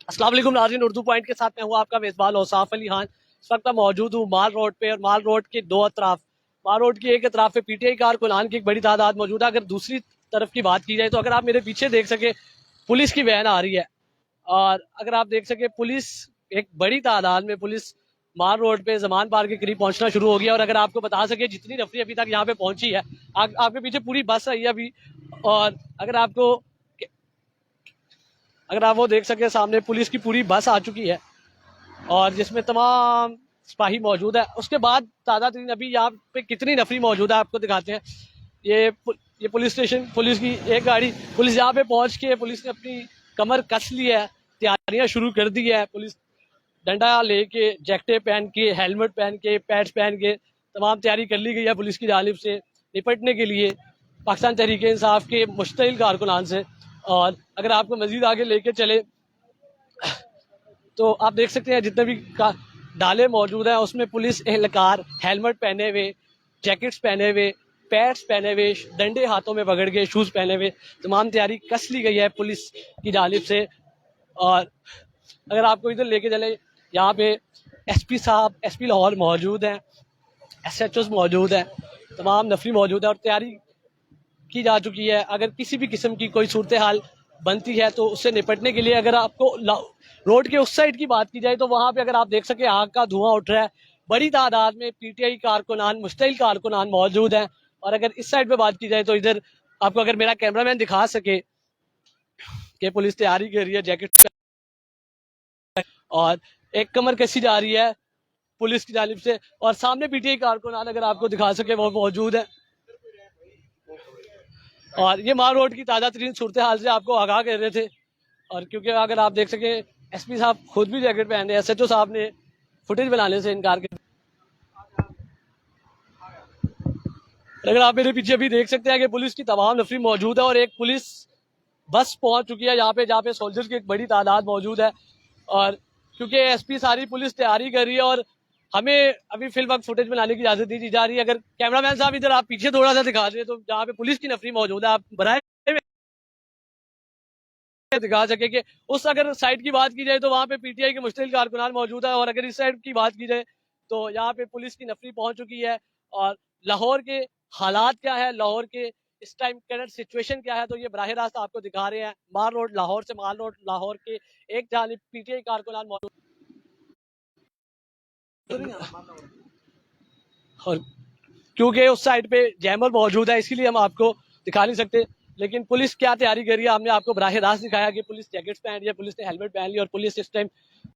अस्सलाम वालेकुम नाज़रीन, उर्दू पॉइंट के साथ मैं हूँ आपका मेज़बान औसाफ अली खान। इस वक्त मैं मौजूद हूँ माल रोड पे, और माल रोड के दो अतराफ, माल रोड की एक अतराफ पे पीटीआई कारकुनान की एक बड़ी तादाद मौजूद है। अगर दूसरी तरफ की बात की जाए तो अगर आप मेरे पीछे देख सके, पुलिस की वैन आ रही है, और अगर आप देख सके पुलिस, एक बड़ी तादाद में पुलिस माल रोड पे जमान पार्क के करीब पहुंचना शुरू हो गया। और अगर आपको बता सके जितनी नफरी अभी तक यहाँ पे पहुंची है, आपके पीछे पूरी बस आई है अभी। और अगर आप वो देख सके, सामने पुलिस की पूरी बस आ चुकी है और जिसमें तमाम सिपाही मौजूद है। उसके बाद तादाद अभी यहाँ पे कितनी नफरी मौजूद है आपको दिखाते हैं। ये ये पुलिस स्टेशन, पुलिस की एक गाड़ी, पुलिस यहाँ पे पहुंच के पुलिस ने अपनी कमर कस ली है, तैयारियां शुरू कर दी है। पुलिस डंडा लेके, जैकेटें पहन के, हेलमेट पहन के, पैड्स पहन के तमाम तैयारी कर ली गई है पुलिस की जानिब से निपटने के लिए पाकिस्तान तहरीक इंसाफ के मुश्तइल कारकुनान से। और अगर आपको मजीद आगे लेके चले तो आप देख सकते हैं जितने भी डाले मौजूद हैं उसमें पुलिस एहलकार हेलमेट पहने हुए, जैकेट्स पहने हुए, पैड्स पहने हुए, डंडे हाथों में पकड़ के, शूज़ पहने हुए तमाम तैयारी कस ली गई है पुलिस की जानिब से। और अगर आपको इधर लेके चले, यहाँ पे एसपी साहब, एसपी लाहौर मौजूद हैं, एसएचओ मौजूद हैं, तमाम नफरी मौजूद है और तैयारी की जा चुकी है। अगर किसी भी किस्म की कोई सूरत हाल बनती है तो उससे निपटने के लिए, अगर आपको रोड के उस साइड की बात की जाए तो वहां पे अगर आप देख सके आग का धुआं उठ रहा है, बड़ी तादाद में पीटीआई कारकुनान, मुश्तइल कारकुनान मौजूद हैं। और अगर इस साइड पे बात की जाए तो इधर आपको अगर मेरा कैमरामैन दिखा सके कि पुलिस तैयारी कर रही है, जैकेट और एक कमर कसी जा रही है पुलिस की जानिब से, और सामने पीटीआई कारकुनान अगर आपको दिखा सके वो मौजूद है। और ये माल रोड की ताज़ा तरीन सूरत हाल से आपको आगाह कर रहे थे। और क्योंकि अगर आप देख सके एसपी साहब खुद भी जैकेट पहने, एसएचओ साहब ने फुटेज बनाने से इनकार कर। अगर आप मेरे पीछे भी देख सकते हैं कि पुलिस की तमाम नफरी मौजूद है और एक पुलिस बस पहुंच चुकी है यहाँ पे, जहाँ पे सोल्जर्स की एक बड़ी तादाद मौजूद है। और क्योंकि एसपी सारी पुलिस तैयारी कर रही है और हमें अभी फिल वक्त फुटेज बनाने की इजाजत दी जा रही है। अगर कैमरामैन साहब इधर आप पीछे थोड़ा सा दिखा दें तो जहाँ पे पुलिस की नफरी मौजूद है, आप बनाए दिखा सके कि उस अगर साइड की बात की जाए तो वहां पे पीटीआई के मुश्तइल कारकुनान मौजूद है, और अगर इस साइड की बात की जाए तो यहाँ पे पुलिस की नफरी पहुंच चुकी है। और लाहौर के हालात क्या है, लाहौर के इस टाइम करंट सिचुएशन क्या है, तो ये बराह रास्त आपको दिखा रहे हैं। माल रोड लाहौर से, माल रोड लाहौर के एक जानिब पीटीआई कारकुनान मौजूद, और क्योंकि उस साइड पे जैमर मौजूद है इसीलिए हम आपको दिखा नहीं सकते। लेकिन पुलिस क्या तैयारी कर रही है हमने आपको बराह रास्त दिखाया कि पुलिस जैकेट्स पहन रही है, पुलिस ने हेलमेट पहन लिया और पुलिस इस टाइम